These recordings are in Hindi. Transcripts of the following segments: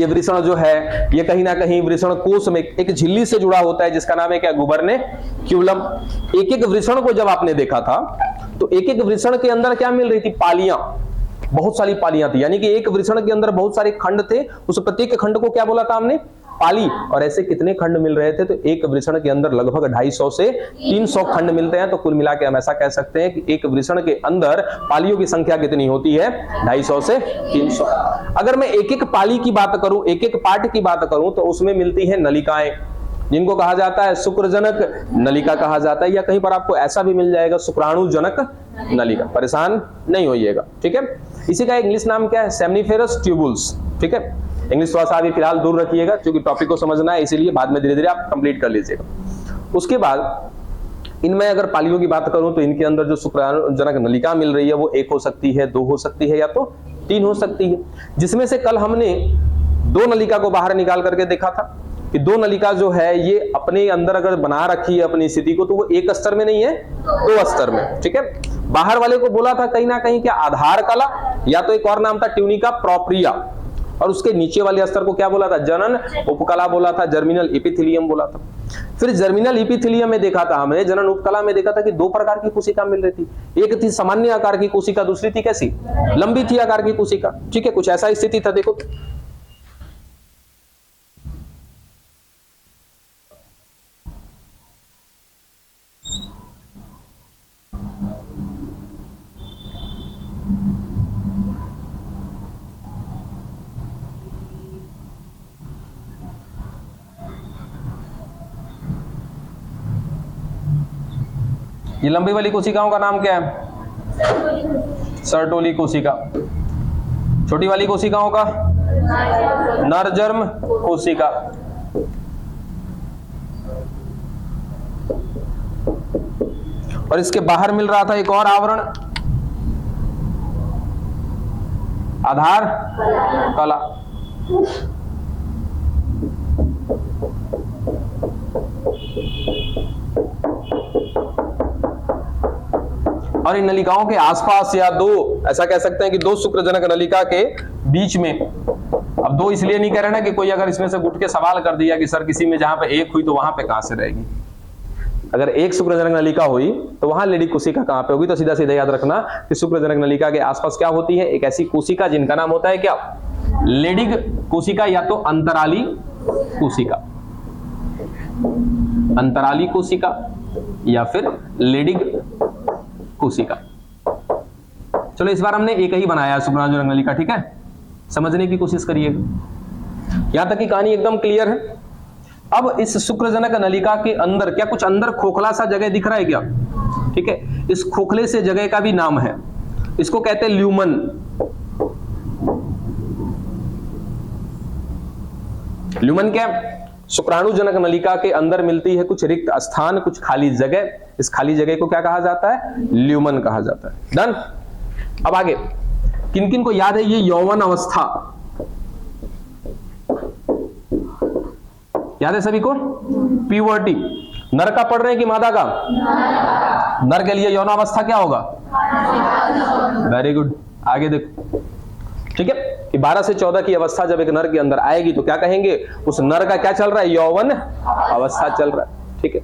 ये वृषण जो है ये कहीं ना कहीं वृषण कोश में एक झिल्ली से जुड़ा होता है जिसका नाम है क्या, गुबर्नेक्यूलम। एक एक वृषण को जब आपने देखा था तो एक एक वृषण के अंदर क्या मिल रही थी, पालियां, बहुत सारी पालियां थी, यानी कि एक वृषण के अंदर बहुत सारे खंड थे, उस प्रत्येक खंड को क्या बोला था हमने, पाली। और ऐसे कितने खंड मिल रहे थे, तो एक वृषण के अंदर लगभग 250 से 300 खंड मिलते हैं। तो कुल मिला के हम ऐसा कह सकते हैं कि एक वृषण के अंदर पालियों की संख्या कितनी होती है, 250 से 300। अगर मैं एक एक पाली की बात करूं, एक एक पार्ट की बात करूं, तो उसमें मिलती है नलिकाएं, जिनको कहा जाता है शुक्रजनक नलिका कहा जाता है, या कहीं पर आपको ऐसा भी मिल जाएगा शुक्राणुजनक नलिका। परेशान नहीं होइएगा, ठीक है। इसी का इंग्लिश नाम क्या है, सेमनीफेरस ट्यूबुल्स, ठीक है। इंग्लिश थोड़ा सा अभी फिलहाल दूर रखिएगा क्योंकि टॉपिक को समझना है, इसीलिए बाद में धीरे धीरे आप कंप्लीट कर लीजिएगा। उसके बाद इनमें अगर पालियों की बात करूं तो इनके अंदर जो शुक्राणुजनक नलिका मिल रही है वो 1 हो सकती है, 2 हो सकती है, या तो 3 हो सकती है। जिसमें से कल हमने 2 नलिका को बाहर निकाल करके देखा था कि 2 नलिका जो है ये अपने अंदर अगर बना रखी है अपनी स्थिति को, तो वो एक स्तर में नहीं है, 2 स्तर में, ठीक है। बाहर वाले को बोला था कहीं ना कहीं क्या, आधार कला, या तो एक और नाम था ट्यूनिका प्रोप्रिया, और उसके नीचे वाले स्तर को क्या बोला था, जनन उपकला बोला था, जर्मिनल एपिथेलियम बोला था। फिर जर्मिनल एपिथेलियम में देखा था हमने, जनन उपकला में देखा था कि 2 प्रकार की कोशिका मिल रही थी। एक थी सामान्य आकार की कोशिका, दूसरी थी कैसी, लंबी थी आकार की कोशिका, ठीक है। कुछ ऐसा स्थिति था, देखो ये लंबी वाली कोशिकाओं का नाम क्या है, सर्टोली कोशिका। छोटी वाली कोशिकाओं का नरजर्म कोशिका। और इसके बाहर मिल रहा था एक और आवरण, आधार कला। और इन नलिकाओं के आसपास या 2, ऐसा कह सकते हैं कि 2 शुक्रजनक नलिका के बीच में, अब 2 इसलिए नहीं कह रहे ना कि कोई अगर इसमें से उठ के सवाल कर दिया कि सर किसी में जहां पे 1 हुई तो वहां पे कहां से रहेगी। अगर 1 शुक्रजनक नलिका हुई तो वहां लेडिक कोशिका कहां पे होगी, तो सीधा सीधा याद रखना कि शुक्रजनक नलिका के आसपास क्या होती है, एक ऐसी कोशिका जिनका नाम होता है क्या, लेडिक कोशिका, या तो अंतराली कोशिका, अंतराली कोशिका या फिर लेडिक कोशिका। चलो इस बार हमने एक ही बनाया शुक्राणुजनक नलिका, ठीक है। समझने की कोशिश करिएगा, यहां तक की कहानी एकदम क्लियर है। अब इस शुक्रजनक नलिका के अंदर क्या कुछ अंदर खोखला सा जगह दिख रहा है क्या, ठीक है। इस खोखले से जगह का भी नाम है, इसको कहते हैं ल्यूमन। ल्यूमन क्या, शुक्राणुजनक नलिका के अंदर मिलती है कुछ रिक्त स्थान, कुछ खाली जगह। इस खाली जगह को क्या कहा जाता है, ल्यूमन कहा जाता है। डन। अब आगे किन किन को याद है ये यौवन अवस्था, याद है सभी को, प्यूबर्टी। नर का पढ़ रहे हैं कि मादा का, नर के लिए यौनावस्था क्या होगा, वेरी गुड। आगे देखो, ठीक है, कि 12 से 14 की अवस्था जब एक नर के अंदर आएगी तो क्या कहेंगे, उस नर का क्या चल रहा है, यौवन अवस्था चल रहा है, ठीक है।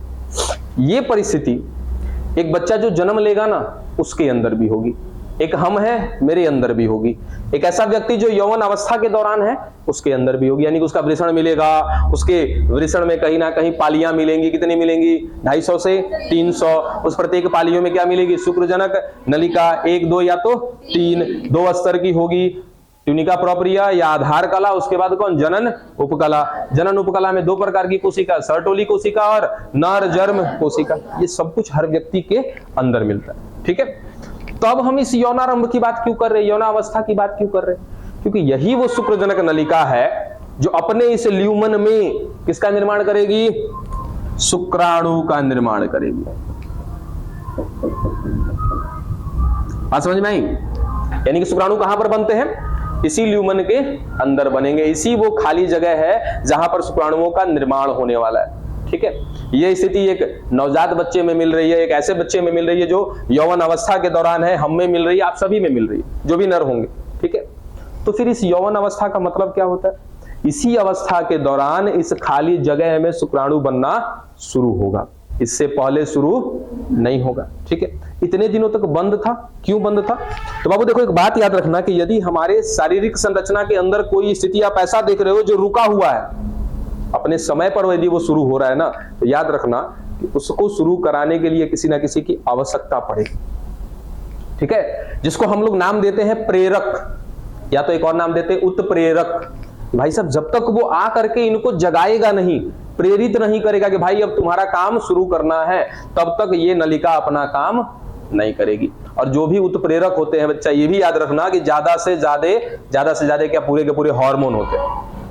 ये परिस्थिति एक बच्चा जो जन्म लेगा ना उसके अंदर भी होगी, एक हम है मेरे अंदर भी होगी, एक ऐसा व्यक्ति जो यौवन अवस्था के दौरान है उसके अंदर भी होगी, यानी कि उसका वृषण मिलेगा, उसके वृषण में कहीं ना कहीं पालियां मिलेंगी। कितनी मिलेंगी, 250 से 300। उस प्रत्येक पालियों में क्या मिलेगी, शुक्रजनक नलिका, 1, 2 या तो 3, 2 स्तर की होगी, ट्यूनिका प्रोप्रिया या आधार कला। उसके बाद कौन, जनन उपकला। जनन उपकला में 2 प्रकार की कोशिका, सर्टोली कोशिका और नरजर्म कोशिका। ये सब कुछ हर व्यक्ति के अंदर मिलता है, ठीक है। तो अब हम इस यौनारंभ की बात क्यों कर रहे हैं, यौनावस्था की बात क्यों कर रहे हैं, क्योंकि यही वो शुक्रजनक नलिका है जो अपने इस ल्यूमन में किसका निर्माण करेगी, शुक्राणु का निर्माण करेगी। बात समझ में आई, यानी कि शुक्राणु कहां पर बनते हैं, इसी ल्यूमन के अंदर बनेंगे। इसी वो खाली जगह है जहां पर शुक्राणुओं का निर्माण होने वाला है, ठीक है। यह स्थिति एक नवजात बच्चे में मिल रही है, एक ऐसे बच्चे में मिल रही है जो यौवन अवस्था के दौरान है, हम में मिल रही है, आप सभी में मिल रही है, जो भी नर होंगे, ठीक है। तो फिर इस यौवन अवस्था का मतलब क्या होता है, इसी अवस्था के दौरान इस खाली जगह में शुक्राणु बनना शुरू होगा, इससे पहले शुरू नहीं होगा। ठीक है, इतने दिनों तक बंद था। क्यों बंद था? तो बाबू देखो, एक बात याद रखना कि यदि हमारे शारीरिक संरचना के अंदर कोई स्थिति आप ऐसा देख रहे हो जो रुका हुआ है, अपने समय पर यदि वो शुरू हो रहा है ना, तो याद रखना कि उसको शुरू कराने के लिए किसी ना किसी की आवश्यकता पड़ेगी। ठीक है, जिसको हम लोग नाम देते हैं प्रेरक, या तो एक और नाम देते हैं उत्प्रेरक। भाई साहब, जब तक वो आ करके इनको जगाएगा नहीं, प्रेरित नहीं करेगा कि भाई अब तुम्हारा काम शुरू करना है, तब तक ये नलिका अपना काम नहीं करेगी। और जो भी उत्प्रेरक होते हैं बच्चा, ये भी याद रखना कि ज्यादा से ज्यादा क्या पूरे के पूरे हार्मोन होते हैं।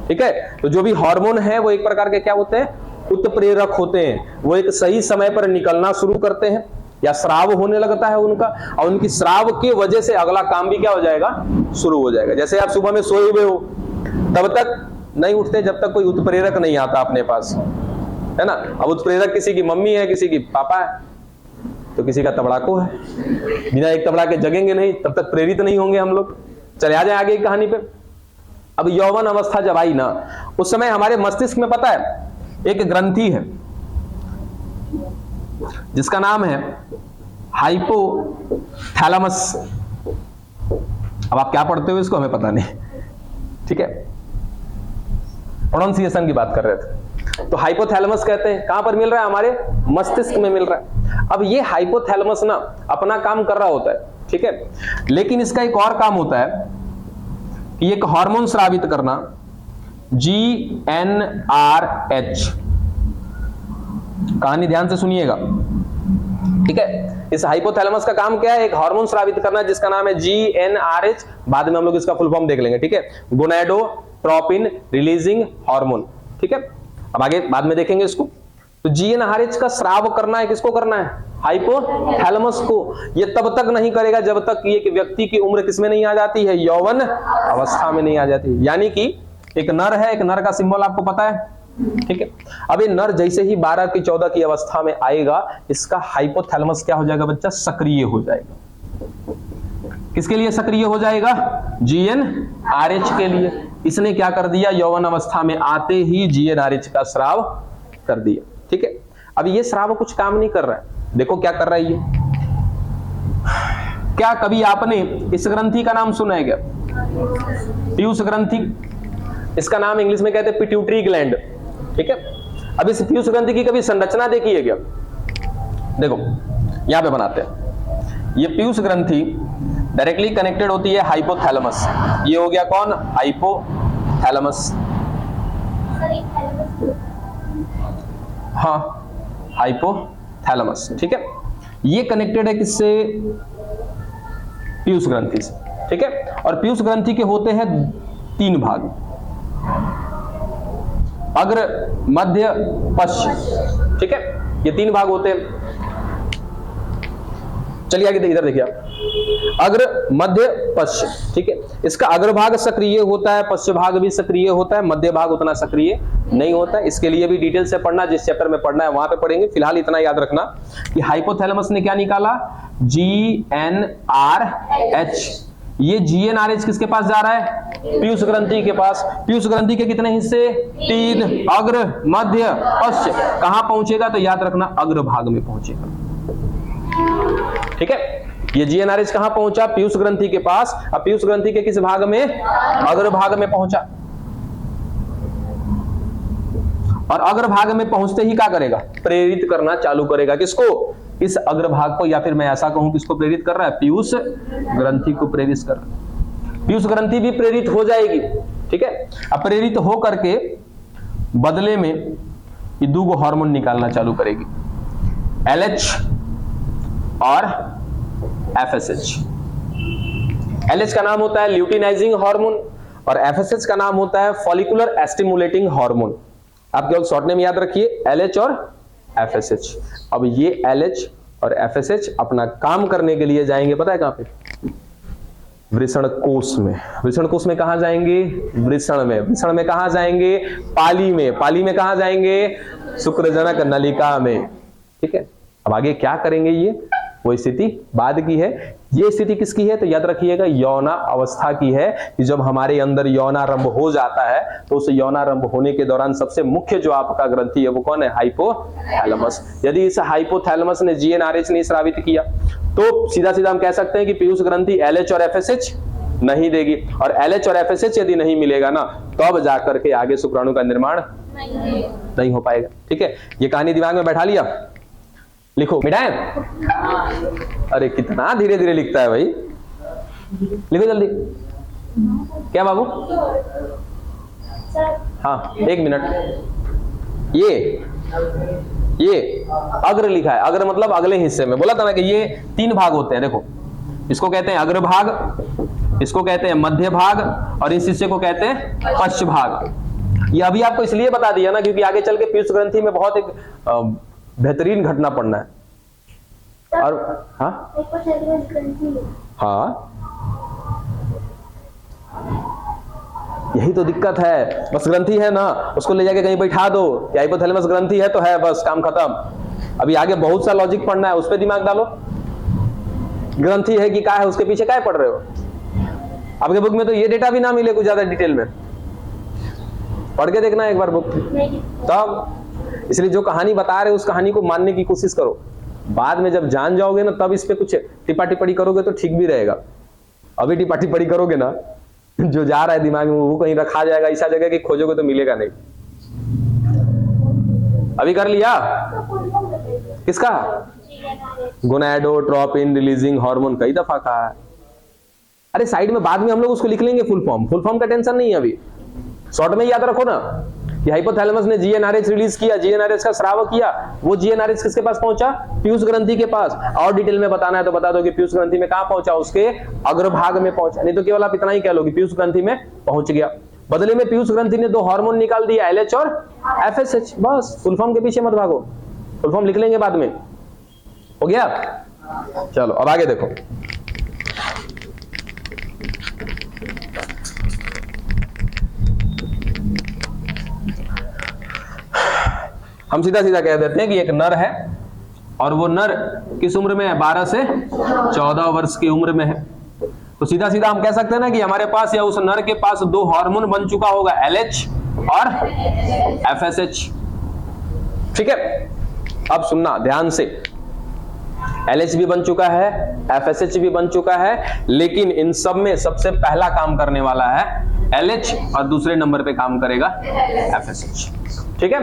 ठीक है, तो जो भी हार्मोन है वो एक प्रकार के क्या होते हैं? उत्प्रेरक होते हैं। वो एक सही समय पर निकलना शुरू करते हैं या स्राव होने लगता है उनका, और उनकी स्राव की वजह से अगला काम भी क्या हो जाएगा? शुरू हो जाएगा। जैसे आप सुबह में सोए हुए हो, तब तक नहीं उठते जब तक कोई उत्प्रेरक नहीं आता अपने पास, है ना। अब उत्प्रेरक किसी की मम्मी है, किसी की पापा है, तो किसी का तबड़ाको है। बिना एक तबड़ाके जगेंगे नहीं, तब तक प्रेरित नहीं होंगे हम लोग। चले आ जाए आगे की कहानी पे। अब यौवन अवस्था जब आई ना, उस समय हमारे मस्तिष्क में पता है एक ग्रंथि है जिसका नाम है हाइपोथैलेमस। अब आप क्या पढ़ते हो इसको हमें पता नहीं, ठीक है, प्रोनाउंसिएशन की बात कर रहे थे। तो हाइपोथैलेमस कहते हैं, कहां पर मिल रहा है? हमारे मस्तिष्क में मिल रहा है। अब ये हाइपोथैलेमस ना अपना काम कर रहा होता है, ठीक है, लेकिन इसका एक और काम होता है कि एक हार्मोन स्रावित करना, GnRH। कहानी ध्यान से सुनिएगा, ठीक है। इस हाइपोथैलेमस का काम क्या है? एक हार्मोन स्रावित करना जिसका नाम है GnRH। बाद में हम लोग इसका फुल फॉर्म देख लेंगे, ठीक है। गोनाडोट्रोपिन रिलीजिंग हार्मोन, ठीक है। अब आगे बाद में देखेंगे इसको। तो GnRH का स्राव करना है, किसको करना है? हाइपोथैलेमस को। ये तब तक नहीं करेगा जब तक एक व्यक्ति की उम्र किसमें नहीं आ जाती है? यौवन अवस्था में नहीं आ जाती। यानी कि एक नर है, एक नर का सिंबल आपको पता है, ठीक है। अब ये नर जैसे ही 12 की 14 की अवस्था में आएगा, इसका हाइपोथैलेमस क्या हो जाएगा बच्चा? सक्रिय हो जाएगा। किसके लिए सक्रिय हो जाएगा? GnRH के लिए। इसने क्या कर दिया? यौवन अवस्था में आते ही GnRH का स्राव कर दिया, ठीक है। अब ये स्राव कुछ काम नहीं कर रहा है। देखो क्या कर रहा है ये। क्या कभी आपने इस ग्रंथि का नाम सुना है क्या? पीयूष ग्रंथि। इसका नाम इंग्लिश में कहते हैं पिट्यूटरी ग्लैंड, ठीक है। अब इस पीयूष ग्रंथि की कभी संरचना देखी है क्या? देखो यहां पे बनाते हैं। ये पीयूष ग्रंथि डायरेक्टली कनेक्टेड होती है हाइपोथैलेमस। ये हो गया कौन? हाइपोथैलेमस। हाँ, हाइपोथैलेमस, ठीक है। ये कनेक्टेड है किससे? पीयूष ग्रंथि से, ठीक है। और पीयूष ग्रंथि के होते हैं 3 भाग, अग्र, मध्य, पश्च, ठीक है। ये 3 भाग होते हैं। चलिए आगे इधर देखिए आप। अग्र, मध्य, पश्च, ठीक है। इसका अग्रभाग सक्रिय होता है, पश्च भाग भी सक्रिय होता है, मध्य भाग उतना सक्रिय नहीं होता है। इसके लिए भी डिटेल से पढ़ना, जिस चैप्टर में पढ़ना है वहां पे पढ़ेंगे। फिलहाल इतना याद रखना कि हाइपोथैलेमस ने क्या निकाला? GnRH। ये GnRH किसके पास जा रहा है? पीयूष ग्रंथि के पास। पीयूष ग्रंथि के कितने हिस्से? 3, अग्र, मध्य, पश्च। कहां पहुंचेगा? तो याद रखना अग्रभाग में पहुंचेगा, ठीक है। ये GnRH कहां पहुंचा? पीयूष ग्रंथि के पास। अब पीयूष ग्रंथि के किस भाग में? अग्रभाग में पहुंचा। और अग्रभाग में पहुंचते ही क्या करेगा? प्रेरित करना चालू करेगा। किसको? इस अग्रभाग को, या फिर मैं ऐसा कहूं किसको प्रेरित कर रहा है? पीयूष ग्रंथि को प्रेरित कर रहा है। पीयूष ग्रंथि भी प्रेरित हो जाएगी, ठीक है। अब प्रेरित हो करके बदले में ये 2 हार्मोन निकालना चालू करेगी, LH और FSH। LH का नाम होता है ल्यूटिनाइजिंग हार्मोन और FSH का नाम होता है फॉलिकुलर एस्टिमुलेटिंग हार्मोन। आप केवल शॉर्ट नेम याद रखिए, LH और FSH। अब ये LH और FSH अपना काम करने के लिए जाएंगे, पता है कहां पे? वृषण कोश में। वृषण कोश में कहां जाएंगे? वृषण में। वृषण में कहां जाएंगे? पाली में। पाली में कहां जाएंगे? शुक्रजनक नलिका में, ठीक है। अब आगे क्या करेंगे? वो स्थिति बाद की है। ये स्थिति किसकी है? तो याद रखिएगा यौना अवस्था की है, कि जब हमारे अंदर यौनारंभ हो जाता है तो उस यौनारंभ होने के दौरान सबसे मुख्य जो आपका ग्रंथि है वो कौन है? हाइपोथैलेमस। यदि इस हाइपोथैलेमस ने GnRH नहीं स्रावित किया तो सीधा सीधा हम कह सकते हैं कि पीयूष ग्रंथि LH और FSH नहीं देगी, और LH और FSH यदि नहीं मिलेगा ना तब जाकर के आगे शुक्राणु का निर्माण नहीं हो पाएगा। ठीक है, ये कहानी दिमाग में बैठा लिया? लिखो, मिटाएं? अरे कितना धीरे धीरे लिखता है भाई, लिखो जल्दी। क्या बाबू? हाँ 1 मिनट। ये अग्र लिखा है, अग्र मतलब अगले हिस्से में। बोला था ना कि ये 3 भाग होते हैं। देखो, इसको कहते हैं अग्रभाग, इसको कहते हैं मध्य भाग, और इस हिस्से को कहते हैं पश्च भाग। ये अभी आपको इसलिए बता दिया ना क्योंकि आगे चल के पीयूष ग्रंथि में बहुत एक बेहतरीन घटना पढ़ना है। और हाँ यही तो दिक्कत है, बस ग्रंथि है ना उसको ले जाके कहीं बैठा दो, हाइपोथैलेमस ग्रंथि है तो है, बस काम खत्म। अभी आगे बहुत सा लॉजिक पढ़ना है, उस पर दिमाग डालो। ग्रंथि है कि क्या है, उसके पीछे क्या पढ़ रहे हो? आपके बुक में तो ये डेटा भी ना मिले कुछ ज्यादा डिटेल में, पढ़ के देखना एक बार बुक। तब इसलिए जो कहानी बता रहे उस कहानी को मानने की कोशिश करो, बाद में जब जान जाओगे ना तब इस पे कुछ टिप्पा टिप्पणी करोगे तो ठीक भी रहेगा। अभी टिप्पा टिप्पणी करोगे ना जो जा रहा है दिमाग में वो कहीं रखा जाएगा ऐसा जगह कि खोजोगे तो मिलेगा नहीं। अभी कर लिया? किसका? गोनाडोट्रोपिन रिलीजिंग हार्मोन कई दफा कहा है। अरे साइड में बाद में हम लोग उसको लिख लेंगे फुल फॉर्म का टेंशन नहीं है, अभी शॉर्ट में याद रखो ना कि हाइपोथैलेमस ने GnRH रिलीज किया, GnRH का स्राव किया, वो GnRH किसके पास पहुंचा? पीयूष ग्रंथि के पास। और डिटेल में बताना है तो बता दो कि पीयूष ग्रंथि में कहां पहुंचा? उसके अग्रभाग में पहुंचा। नहीं तो केवल आप इतना ही कह लो कि पीयूष ग्रंथि में पहुंच गया। बदले में पीयूष ग्रंथि ने 2 हार्मोन निकाल दिया, LH और FSH। बस फुल फॉर्म के पीछे मत भागो, फुल फॉर्म लिख लेंगे बाद में। हो गया? चलो अब आगे देखो। हम सीधा सीधा कह देते हैं कि एक नर है और वो नर किस उम्र में है? 12 से 14 वर्ष की उम्र में है। तो सीधा सीधा हम कह सकते हैं ना कि हमारे पास या उस नर के पास 2 हार्मोन बन चुका होगा, LH और FSH। ठीक है, अब सुनना ध्यान से, LH भी बन चुका है, FSH भी बन चुका है, लेकिन इन सब में सबसे पहला काम करने वाला है LH और दूसरे नंबर पे काम करेगा FSH। ठीक है,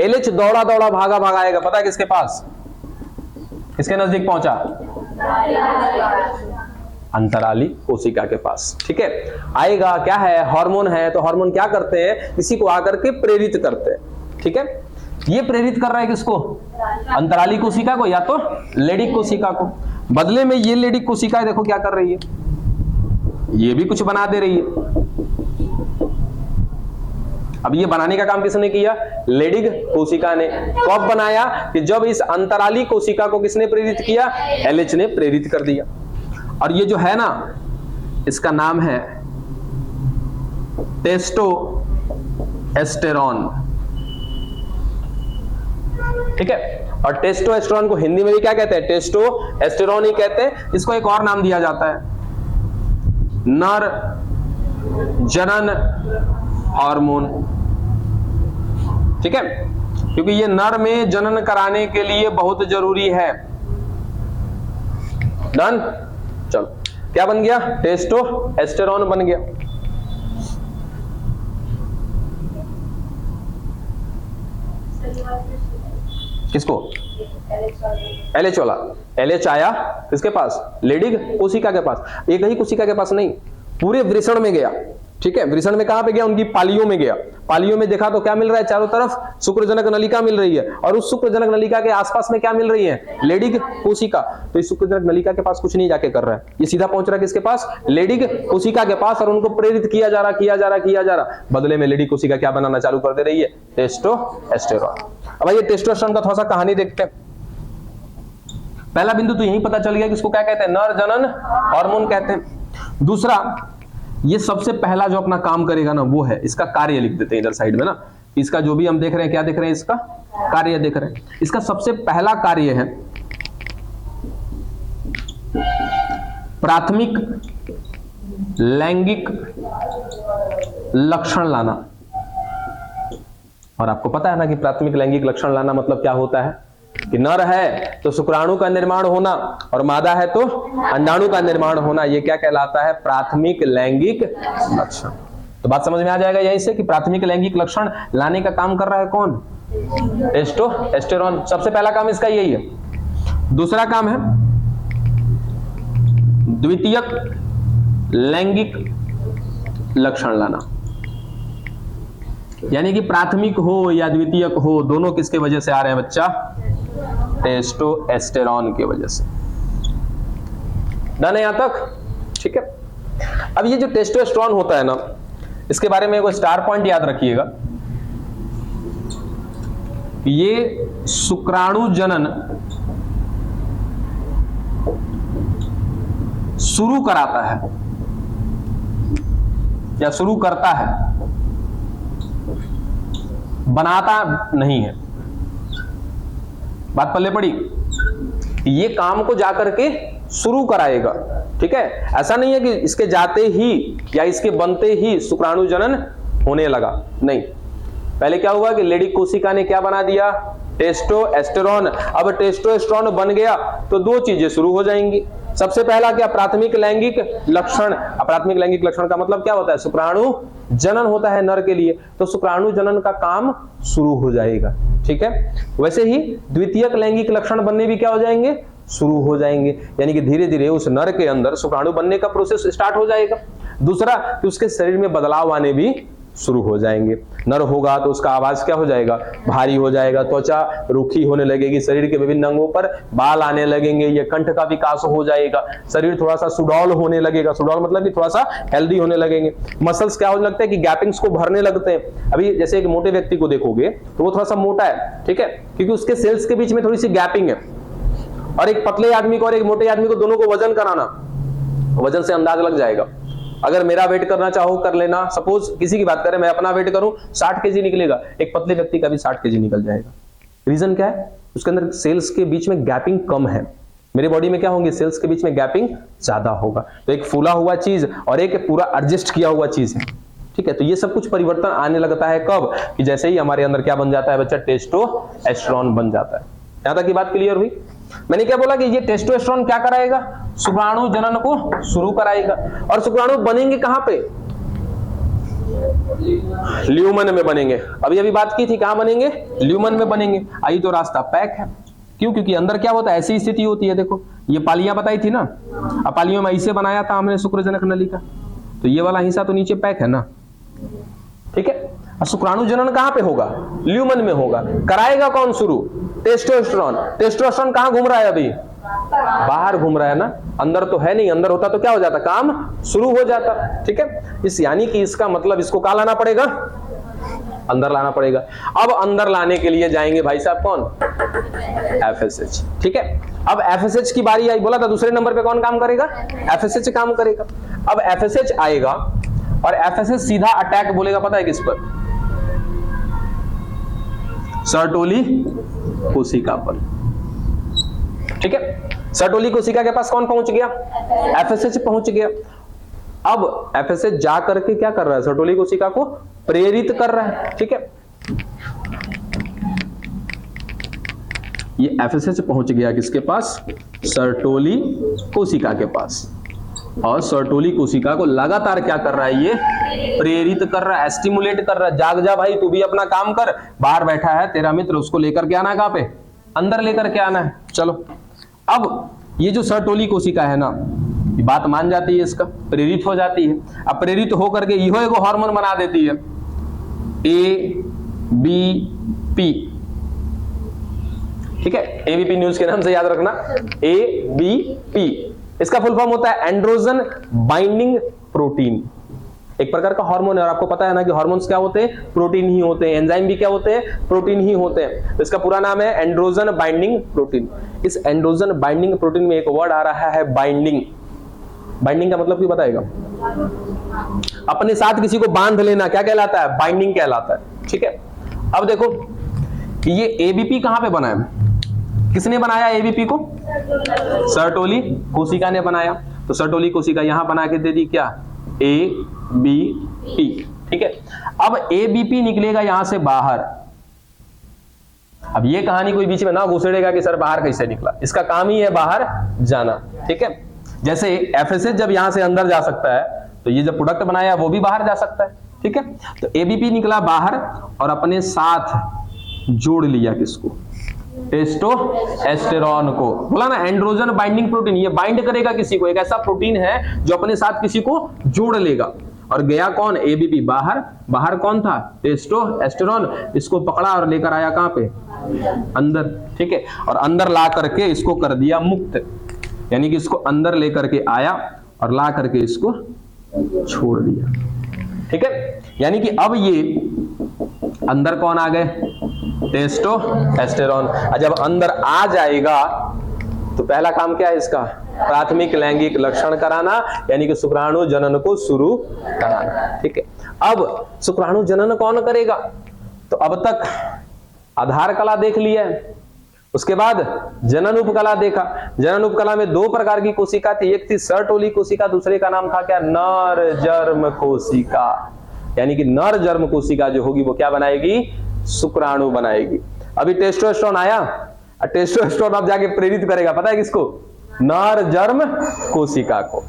LH दौड़ा दौड़ा भागा भागाएगा, पता है किसके पास? किसके नजदीक पहुंचा? अंतराली कोशिका के पास। ठीक है, आएगा, क्या है? हार्मोन है, तो हार्मोन क्या करते हैं? इसी को आकर के प्रेरित करते हैं। ठीक है, ये प्रेरित कर रहा है किसको? अंतराली कोशिका को या तो लेडिक कोशिका को। बदले में ये लेडिक कोशिका देखो क्या कर रही है, ये भी कुछ बना दे रही है। अब ये बनाने का काम किसने किया? लेडिक कोशिका ने। कब बनाया? कि जब इस अंतराली कोशिका को किसने प्रेरित किया? LH ने प्रेरित कर दिया। और ये जो है ना, इसका नाम है टेस्टोस्टेरोन। ठीक है, और टेस्टोस्टेरोन को हिंदी में भी क्या कहते हैं? टेस्टोस्टेरोन ही कहते हैं। इसको एक और नाम दिया जाता है, नर जनन हार्मोन। ठीक है, क्योंकि ये नर में जनन कराने के लिए बहुत जरूरी है। डन? चलो, क्या बन गया? टेस्टोस्टेरोन बन गया। किसको? LH वाला। LH आया किसके पास? लेडिक कोशिका के पास। एक ही कोशिका के पास नहीं, पूरे वृषण में गया। ठीक है, वृषण में कहां पे गया? उनकी पालियों में गया। पालियों में देखा तो क्या मिल रहा है? चारों तरफ शुक्रजनक नलिका मिल रही है, और उस शुक्रजनक नलिका के आसपास में क्या मिल रही है? लेडिक कोशिका। तो इस शुक्रजनक नलिका के पास कुछ नहीं जाके कर रहा है, ये सीधा पहुंच रहा है किसके पास? लेडिक कोशिका के पास, और उनको प्रेरित किया जा रहा। बदले में लेडिक कोशिका क्या बनाना चालू कर दे रही है? टेस्टोस्टेरोन। अब ये टेस्टोस्टेरोन का थोड़ा सा कहानी देखते हैं। पहला बिंदु तो यही पता चल गया कि इसको क्या कहते हैं? नर जनन हार्मोन कहते हैं। दूसरा, ये सबसे पहला जो अपना काम करेगा ना वो है, इसका कार्य लिख देते हैं इधर साइड में ना। इसका जो भी हम देख रहे हैं, क्या देख रहे हैं? इसका कार्य देख रहे हैं। इसका सबसे पहला कार्य है प्राथमिक लैंगिक लक्षण लाना। और आपको पता है ना कि प्राथमिक लैंगिक लक्षण लाना मतलब क्या होता है, कि नर है तो शुक्राणु का निर्माण होना और मादा है तो अंडाणु का निर्माण होना। ये क्या कहलाता है, प्राथमिक लैंगिक लक्षण। तो बात समझ में आ जाएगा यहीं से कि प्राथमिक लैंगिक लक्षण लाने का काम कर रहा है कौन, टेस्टोस्टेरोन। सबसे पहला काम इसका यही है। दूसरा काम है द्वितीयक लैंगिक लक्षण लाना, यानी कि प्राथमिक हो या द्वितीयक हो, दोनों किसके वजह से आ रहे हैं बच्चा, टेस्टोस्टेरोन की वजह से। डन है यहां तक, ठीक है। अब ये जो टेस्टोस्टेरोन होता है ना, इसके बारे में एक स्टार पॉइंट याद रखिएगा, ये शुक्राणु जनन शुरू कराता है या शुरू करता है, बनाता नहीं है। बात पल्ले पड़ी, ये काम को जाकर के शुरू कराएगा, ठीक है। ऐसा नहीं है कि इसके जाते ही या इसके बनते ही शुक्राणु जनन होने लगा, नहीं। पहले क्या हुआ कि लेडी कोशिका ने क्या बना दिया, टेस्टोस्टेरोन। अब टेस्टोस्टेरोन बन गया तो दो चीजें शुरू हो जाएंगी। सबसे पहला क्या, प्राथमिक लैंगिक लक्षण। प्राथमिक लैंगिक लक्षण का मतलब क्या होता है, शुक्राणु जनन होता है नर के लिए, तो शुक्राणु जनन का काम शुरू हो जाएगा, ठीक है। वैसे ही द्वितीयक लैंगिक लक्षण बनने भी क्या हो जाएंगे, शुरू हो जाएंगे, यानी कि धीरे धीरे उस नर के अंदर शुक्राणु बनने का प्रोसेस स्टार्ट हो जाएगा। दूसरा कि उसके शरीर में बदलाव आने भी शुरू हो जाएंगे। नर होगा तो उसका आवाज क्या हो जाएगा, भारी हो जाएगा, त्वचा रूखी होने लगेगी, शरीर के विभिन्न अंगों पर बाल आने लगेंगे, ये कंठ का विकास हो जाएगा, शरीर थोड़ा सा सुडौल होने लगेगा। सुडौल मतलब कि थोड़ा सा हेल्दी होने लगेंगे। मसल्स क्या होने लगते हैं कि गैपिंग्स को भरने लगते हैं। अभी जैसे एक मोटे व्यक्ति को देखोगे तो वो थोड़ा सा मोटा है, ठीक है, क्योंकि उसके सेल्स के बीच में थोड़ी सी गैपिंग है। और एक पतले आदमी को और एक मोटे आदमी को दोनों को वजन कराना, वजन से अंदाज लग जाएगा। अगर मेरा वेट करना चाहो कर लेना, सपोज किसी की बात करें, मैं अपना वेट करूं 60 केजी निकलेगा, एक पतले व्यक्ति का भी 60 केजी निकल जाएगा। रीजन क्या है, उसके अंदर सेल्स के बीच में गैपिंग कम है। मेरे बॉडी में क्या होंगे, सेल्स के बीच में गैपिंग ज्यादा होगा। तो एक फूला हुआ चीज और एक पूरा एडजस्ट किया हुआ चीज है, ठीक है। तो ये सब कुछ परिवर्तन आने लगता है कब, कि जैसे ही हमारे अंदर क्या बन जाता है बच्चा, टेस्टोस्टेरोन बन जाता है। यहां तक की बात क्लियर हुई। मैंने क्या बोला कि ये टेस्टोस्टेरोन क्या कराएगा, शुक्राणु जनन को शुरू कराएगा। और शुक्राणु बनेंगे कहां पे, ल्यूमन में बनेंगे। अभी बात की थी, कहां बनेंगे, ल्यूमन में बनेंगे। आई तो रास्ता पैक है। क्यों, क्योंकि अंदर क्या होता है, ऐसी स्थिति होती है। देखो ये पालियां बताई थी ना, अब पालियों में ऐसे बनाया था हमने शुक्रजनक नली का, तो ये वाला हिस्सा तो नीचे पैक है ना, ठीक है। और शुक्राणु जनन कहां पे होगा, ल्यूमन में होगा। कराएगा कौन शुरू, टेस्टोस्टेरोन। टेस्टोस्टेरोन कहां घूम रहा है, अभी बाहर घूम रहा है ना, अंदर तो है नहीं। अंदर होता तो क्या हो जाता, काम शुरू हो जाता, ठीक है। इस यानी कि इसका मतलब इसको कहां लाना पड़ेगा, अंदर लाना पड़ेगा। अब अंदर लाने के लिए जाएंगे भाई साहब कौन, FSH, ठीक है। अब FSH की बारी आई, बोला था दूसरे नंबर पे कौन काम करेगा, FSH काम करेगा। अब FSH आएगा और FSH सीधा अटैक बोलेगा, पता है किस पर, सर्टोली कोशिका पर, ठीक है। सर्टोली कोशिका के पास कौन पहुंच गया, FSH पहुंच गया। अब FSH जा करके क्या कर रहा है, सर्टोली कोशिका को प्रेरित कर रहा है, ठीक है। ये FSH पहुंच गया किसके पास, सर्टोली कोशिका के पास। और सर्टोली कोशिका को लगातार क्या कर रहा है, ये प्रेरित कर रहा है, स्टिमुलेट कर रहा है। जाग जा भाई, तू भी अपना काम कर, बाहर बैठा है तेरा मित्र, उसको लेकर के आना, कहां पे, अंदर लेकर के आना है। चलो अब ये जो सर्टोली कोशिका है ना, ये बात मान जाती है, इसका प्रेरित हो जाती है। अब प्रेरित होकर के इहो एगो हार्मोन बना देती है, ABP, ठीक है। ABP न्यूज के नाम से याद रखना, ABP इसका फुल फॉर्म होता है एंड्रोजन बाइंडिंग प्रोटीन। एक प्रकार का हार्मोन है, और आपको पता है ना कि हार्मोन्स क्या होते हैं, प्रोटीन ही होते हैं। एंजाइम भी क्या होते हैं, प्रोटीन ही होते हैं। तो इसका पूरा नाम है एंड्रोजन बाइंडिंग प्रोटीन। इस एंड्रोजन बाइंडिंग प्रोटीन में एक वर्ड आ रहा है बाइंडिंग। बाइंडिंग का मतलब क्यों बताएगा, अपने साथ किसी को बांध लेना, क्या कहलाता है, बाइंडिंग कहलाता है, ठीक है। अब देखो कि ये ABP कहां पे बना है, किसने बनाया ABP को, सर्टोली कोशिका ने बनाया। तो सर्टोली कोशिका यहां बना के दे दी क्या, ए बी पी। ठीक है, अब ए बी पी निकलेगा यहां से बाहर। अब ये कहानी कोई बीच में ना घुसेड़ेगा कि सर बाहर कैसे निकला, इसका काम ही है बाहर जाना। ठीक है, जैसे एफएसएच जब यहां से अंदर जा सकता है तो ये जब प्रोडक्ट बनाया वो भी बाहर जा सकता है। ठीक है, तो एबीपी निकला बाहर और अपने साथ जोड़ लिया किसको, टेस्टोस्टेरोन को। बोला ना एंड्रोजन बाइंडिंग प्रोटीन, ये बाइंड करेगा किसी को, एक ऐसा प्रोटीन है जो अपने साथ किसी को जोड़ लेगा। और गया कौन, एबीपी बाहर। बाहर कौन था, टेस्टोस्टेरोन। इसको पकड़ा और लेकर आया कहां पे, अंदर। ठीक है, और अंदर ला करके इसको कर दिया मुक्त, यानी कि इसको अंदर लेकर के आया और ला करके इसको छोड़ दिया। ठीक है, यानी कि अब ये अंदर कौन आ गए, टेस्टोस्टेरोन। जब अंदर आ जाएगा तो पहला काम क्या है इसका, प्राथमिक लैंगिक लक्षण कराना, यानी कि शुक्राणु जनन को शुरू कराना। ठीक है, अब शुक्राणु जनन कौन करेगा, तो अब तक आधार कला देख लिया है, उसके बाद जनन उपकला देखा। जनन उपकला में दो प्रकार की कोशिका थी, एक थी सर्टोली कोशिका, दूसरे का नाम था क्या, नर जर्म कोशिका। यानी कि नर जर्म कोशिका जो होगी वो क्या बनाएगी, शुक्राणु बनाएगी। अभी टेस्टोस्टेरोन आया, टेस्टोस्टेरोन अब जाके प्रेरित करेगा, पता है किसको, नर जर्म कोशिका को।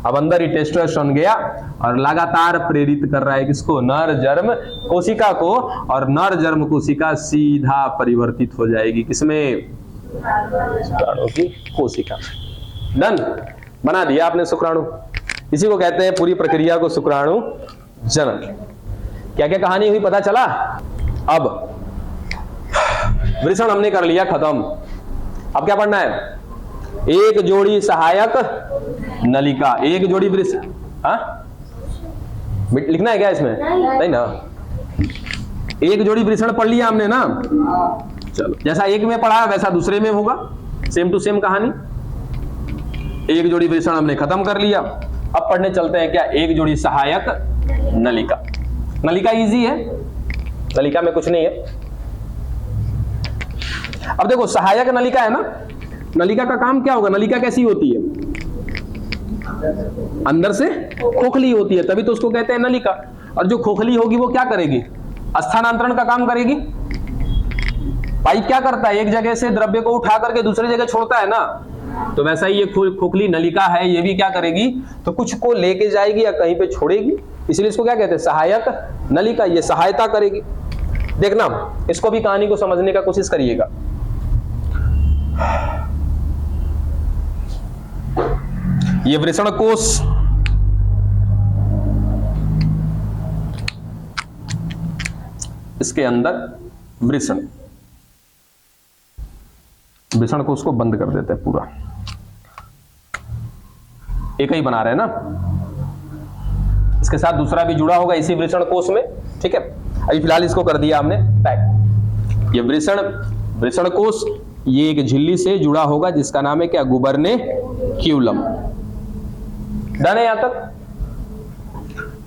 अब अंदर ही टेस्टोस्टेरोन गया और लगातार प्रेरित कर रहा है किसको, नर जर्म कोशिका को। और नर जर्म कोशिका सीधा परिवर्तित हो जाएगी किसमें, शुक्राणु की कोशिका। डन, बना दिया आपने शुक्राणु। इसी को कहते हैं पूरी प्रक्रिया को शुक्राणु जनन। क्या क्या कहानी हुई पता चला। अब वृषण हमने कर लिया खत्म। अब क्या पढ़ना है, एक जोड़ी सहायक नलिका, एक जोड़ी वृषण। लिखना है क्या इसमें, नहीं ना, एक जोड़ी वृषण पढ़ लिया हमने ना। चलो, जैसा एक में पढ़ा वैसा दूसरे में होगा, सेम टू सेम कहानी। एक जोड़ी वृषण हमने खत्म कर लिया। अब पढ़ने चलते हैं क्या, एक जोड़ी सहायक नलिका। नलिका इजी है, नलिका में कुछ नहीं है। अब देखो सहायक नलिका है ना, नलिका का काम क्या होगा, नलिका कैसी होती है, अंदर से खोखली होती है, तभी तो उसको कहते हैं नलिका। और जो खोखली होगी वो क्या करेगी, स्थानांतरण का काम करेगी। पाइप क्या करता है, एक जगह से द्रव्य को उठा करके दूसरी जगह छोड़ता है ना, तो वैसा ही ये खोखली नलिका है, ये भी क्या करेगी, तो कुछ को लेके जाएगी या कहीं पे छोड़ेगी, इसलिए इसको क्या कहते हैं, सहायक नलिका। ये सहायता करेगी। देखना, इसको भी कहानी को समझने का कोशिश करिएगा। ये वृषण कोश, इसके अंदर वृषण कोश को बंद कर देते हैं पूरा, एक ही बना रहे हैं ना, इसके साथ दूसरा भी जुड़ा होगा इसी वृषण कोश में। ठीक है, अभी फिलहाल इसको कर दिया हमने पैक। ये वृषण कोश ये एक झिल्ली से जुड़ा होगा जिसका नाम है क्या, गुबर्नेक्यूलम। डन है यहां तक।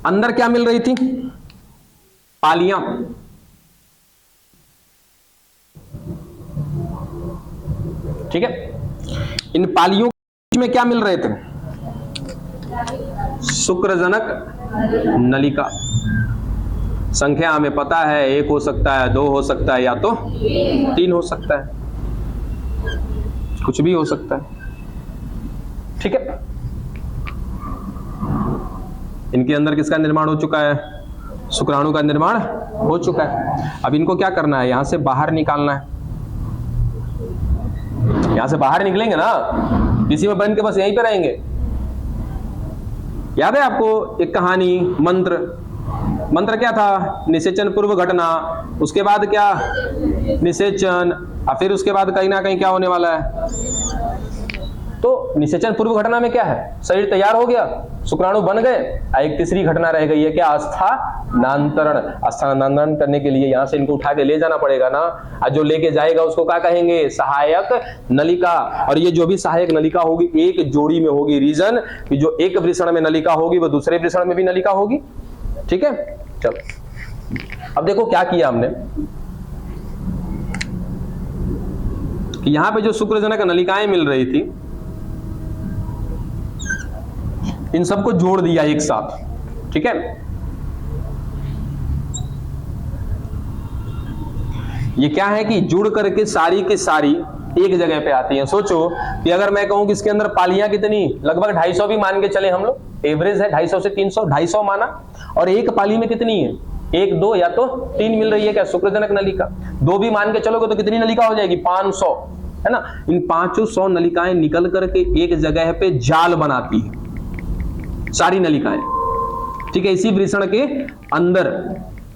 अंदर क्या मिल रही थी, पालियां। ठीक है, इन पालियों में क्या मिल रहे थे, शुक्रजनक नलिका। संख्या हमें पता है, एक हो सकता है, दो हो सकता है, या तो तीन हो सकता है, कुछ भी हो सकता है। ठीक है, इनके अंदर किसका निर्माण हो चुका है, शुक्राणु का निर्माण हो चुका है। अब इनको क्या करना है, यहां से बाहर निकालना है। यहां से बाहर निकलेंगे ना, इसी में बन के बस यहीं पे रहेंगे। याद है आपको एक कहानी, मंत्र क्या था, निषेचन पूर्व घटना, उसके बाद क्या, निषेचन, और फिर उसके बाद कहीं ना कहीं क्या होने वाला है, तो निषेचन पूर्व घटना में क्या है, शरीर तैयार हो गया, शुक्राणु बन गए, एक तीसरी घटना रह गई है क्या, स्थानांतरण। स्थानांतरण करने के लिए यहां से इनको उठा के ले जाना पड़ेगा ना, और जो लेके जाएगा उसको क्या कहेंगे, सहायक नलिका। और ये जो भी सहायक नलिका होगी एक जोड़ी में होगी, रीजन कि जो एक वृषण में नलिका होगी वो दूसरे वृषण में भी नलिका होगी। ठीक है, चलो अब देखो क्या किया हमने, यहां पे जो शुक्रजनक नलिकाएं मिल रही थी इन सबको जोड़ दिया एक साथ, ठीक है। ये क्या है कि जुड़ करके सारी की सारी एक जगह पे आती हैं। सोचो कि अगर मैं कहूं कि इसके अंदर पालियां कितनी, लगभग 250 भी मान के चले हम लोग, एवरेज है 250 से 300, 250 माना, और एक पाली में कितनी है, 1 2 या तो 3 मिल रही है क्या, शुक्रजनक नलिका। 2 भी मान के चलोगे तो कितनी नलिका हो जाएगी, 500, है ना। इन 500 नलिकाएं निकल करके एक जगह पे जाल बनाती है सारी नलिकाएं, ठीक है। इसी वृषण के अंदर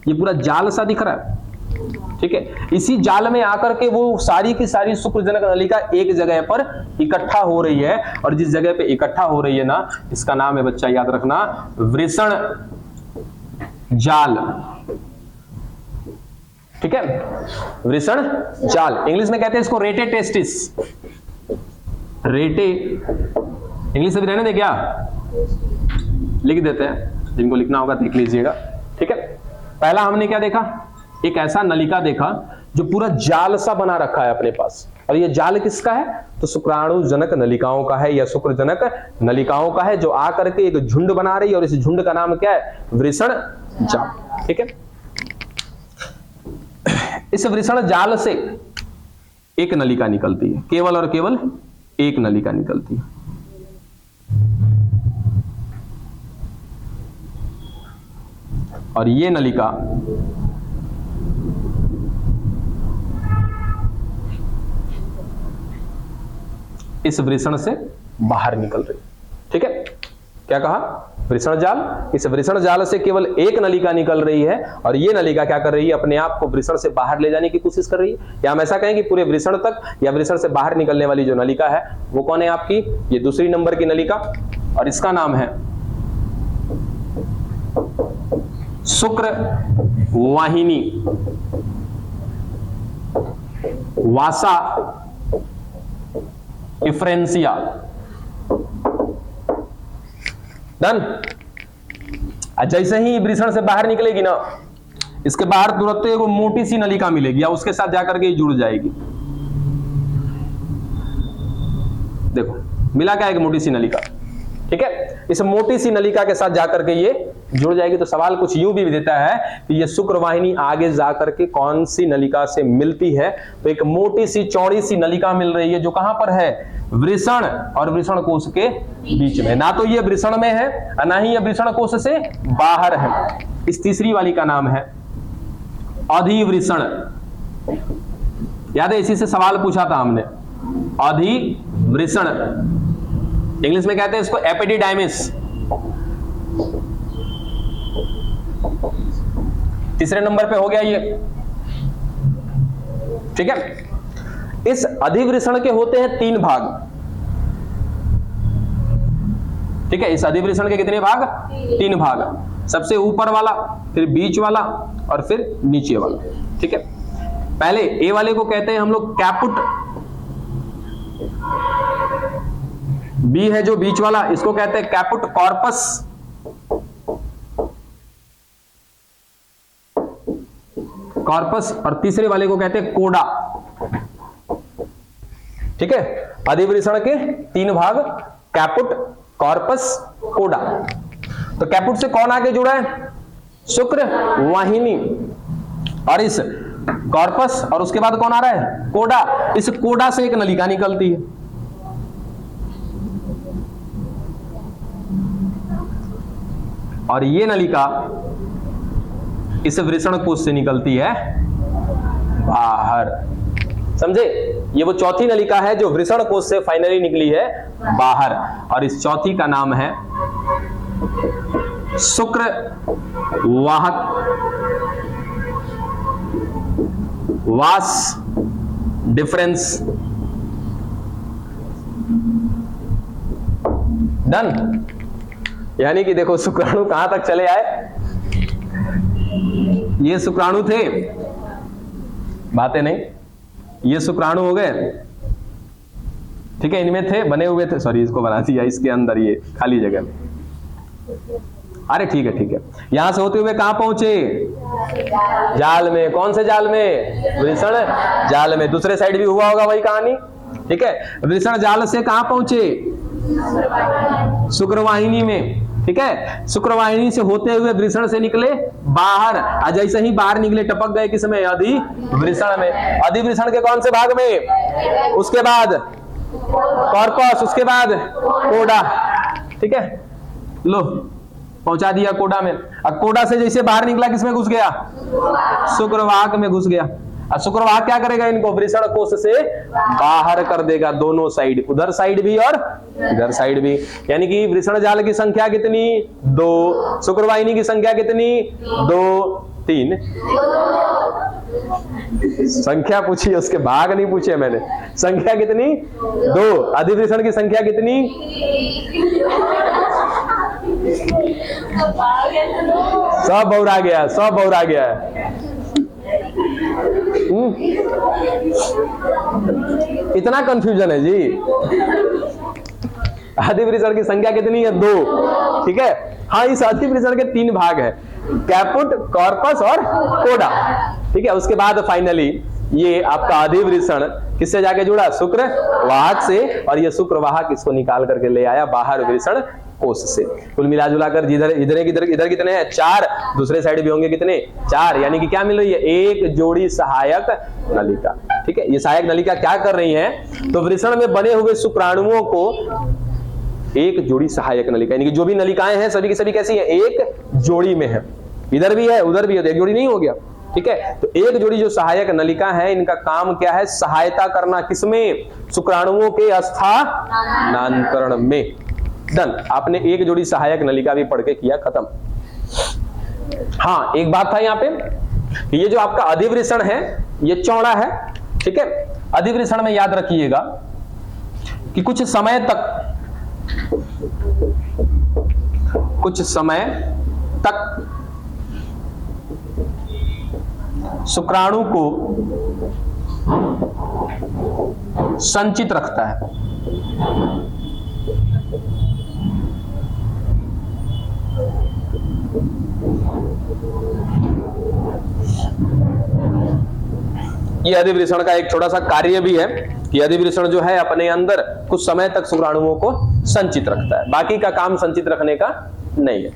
ये पूरा जाल सा दिख रहा है, ठीक है। इसी जाल में आकर के वो सारी की सारी शुक्रजनक नलिका एक जगह पर इकट्ठा हो रही है, और जिस जगह पे इकट्ठा हो रही है ना, इसका नाम है, बच्चा याद रखना, वृषण जाल, ठीक है। वृषण जाल, इंग्लिश में कहते हैं इसको रेटे टेस्टिस। रेटे इंग्लिश से भी रहने दे क्या, लिख देते हैं, जिनको लिखना होगा देख लीजिएगा, ठीक है। पहला हमने क्या देखा, एक ऐसा नलिका देखा जो पूरा जाल सा बना रखा है अपने पास, और ये जाल किसका है, तो शुक्राणुजनक नलिकाओं का है, या शुक्रजनक नलिकाओं का है, जो आकर के एक झुंड बना रही है, और इस झुंड का नाम क्या है, वृषण जाल, ठीक है। इस वृषण जाल से एक नलिका निकलती है, केवल और केवल एक नलिका निकलती है। और ये नलिका इस वृषण से बाहर निकल रही, ठीक है। क्या कहा, वृषण जाल, इस वृषण जाल से केवल एक नलिका निकल रही है, और ये नलिका क्या कर रही है, अपने आप को वृषण से बाहर ले जाने की कोशिश कर रही है। या हम ऐसा कहें कि पूरे वृषण तक या वृषण से बाहर निकलने वाली जो नलिका है वो कौन है आपकी, ये दूसरी नंबर की नलिका, और इसका नाम है शुक्र वाहिनी, वासा इफ्रेंसिया। डन। जैसे ही वृषण से बाहर निकलेगी ना, इसके बाहर तुरंत एक मोटी सी नलिका मिलेगी, या उसके साथ जाकर के जुड़ जाएगी। देखो मिला क्या, एक मोटी सी नलिका, ठीक है। इस मोटी सी नलिका के साथ जाकर के ये जुड़ जाएगी। तो सवाल कुछ यूं भी देता है कि ये शुक्र वाहिनी आगे जाकर के कौन सी नलिका से मिलती है, तो एक मोटी सी चौड़ी सी नलिका मिल रही है, जो कहां पर है, वृषण और वृषण कोश के बीच में। ना तो ये वृषण में है, ना ही ये वृषण कोश से बाहर है। इस तीसरी वाली का नाम है अधिवृषण। याद है, इसी से सवाल पूछा था हमने, अधिवृषण। इंग्लिश में कहते हैं इसको एपिडिडाइमिस। तीसरे नंबर पे हो गया ये, ठीक है। इस अधिवृषण के होते हैं 3 भाग, ठीक है। इस अधिवृषण के कितने भाग, 3 भाग। सबसे ऊपर वाला, फिर बीच वाला, और फिर नीचे वाला, ठीक है। पहले ए वाले को कहते हैं हम लोग कैपुट, बी है जो बीच वाला, इसको कहते हैं कैपुट कॉर्पस, और तीसरे वाले को कहते हैं कोडा, ठीक है। अधिवृषण के 3 भाग, कैपुट, कॉर्पस, कोडा। तो कैपुट से कौन आगे जुड़ा है, शुक्र वाहिनी, और इस कॉर्पस और उसके बाद कौन आ रहा है, कोडा। इस कोडा से एक नलिका निकलती है, और ये नलिका इस वृषण कोश से निकलती है बाहर। समझे, ये वो चौथी नलिका है जो वृषण कोश से फाइनली निकली है बाहर, और इस चौथी का नाम है शुक्र वाहक वास डिफरेंस। डन। यानी कि देखो शुक्राणु कहां तक चले आए, ये शुक्राणु थे, बातें नहीं, ये शुक्राणु हो गए, ठीक है। इनमें थे, बने हुए थे, सॉरी इसको बना दिया, इसके अंदर ये खाली जगह में। अरे ठीक है ठीक है, यहां से होते हुए कहां पहुंचे, जाल में। कौन से जाल में, वृषण जाल में। दूसरे साइड भी हुआ होगा वही कहानी, ठीक है। वृषण जाल से कहां पहुंचे, शुक्रवाहिनी में, ठीक है। शुक्रवाहिनी से होते हुए वृषण से निकले बाहर, और जैसे ही बाहर निकले टपक गए किसमें? अधिवृषण में। अधिवृषण के कौन से भाग में? उसके बाद कॉर्पस, उसके बाद कोडा, ठीक है। लो पहुंचा दिया कोडा में। अब कोडा से जैसे बाहर निकला किसमें घुस गया? शुक्रवाहक में घुस गया। और शुक्रवाहक क्या करेगा? इनको वृषण कोश से बाहर कर देगा, दोनों साइड, उधर साइड भी और इधर साइड भी। यानी कि वृषण जाल की संख्या कितनी? 2। शुक्रवाहिनी की संख्या कितनी? 2, 3। संख्या पूछी, उसके भाग नहीं पूछे मैंने। संख्या कितनी? 2। अधिवृषण की संख्या कितनी? सब बौरा गया, सब बौरा गया। इतना कंफ्यूजन है जी। अधिवृषण की संख्या कितनी है? 2, ठीक है। हाँ, इस अधिवृषण के 3 भाग है, कैपुट, कॉर्पस और कोडा, ठीक है। उसके बाद फाइनली ये आपका अधिवृषण किससे जाके जुड़ा? शुक्रवाहक से, और ये शुक्रवाहक इसको निकाल करके ले आया बाहर वृषण कोश से। कुल मिला जुला कर इधर कितने हैं? 4। दूसरे साइड भी होंगे कितने? 4। यानी कि क्या मिल रही है? एक जोड़ी सहायक नलिका, ठीक है। ये सहायक नलिका क्या कर रही है? तो वृषण में बने हुए शुक्राणुओं को एक जोड़ी सहायक नलिका, यानी कि जो भी नलिकाएं हैं सभी की सभी कैसी है? एक जोड़ी में है। इधर भी है उधर भी है, तो एक जोड़ी नहीं हो गया, ठीक है। तो एक जोड़ी जो सहायक नलिका है, इनका काम क्या है? सहायता करना किसमें? शुक्राणुओं के स्थानांतरण में। डन। आपने एक जोड़ी सहायक नलिका भी पढ़ के किया, खत्म। हाँ, एक बात था यहां पे, ये जो आपका अधिवृषण है ये चौड़ा है, ठीक है। अधिवृषण में याद रखिएगा कि कुछ समय तक शुक्राणु को संचित रखता है। ये अधिवृषण का एक छोटा सा कार्य भी है कि अधिवृषण जो है अपने अंदर कुछ समय तक शुक्राणुओं को संचित रखता है, बाकी का काम संचित रखने का नहीं है।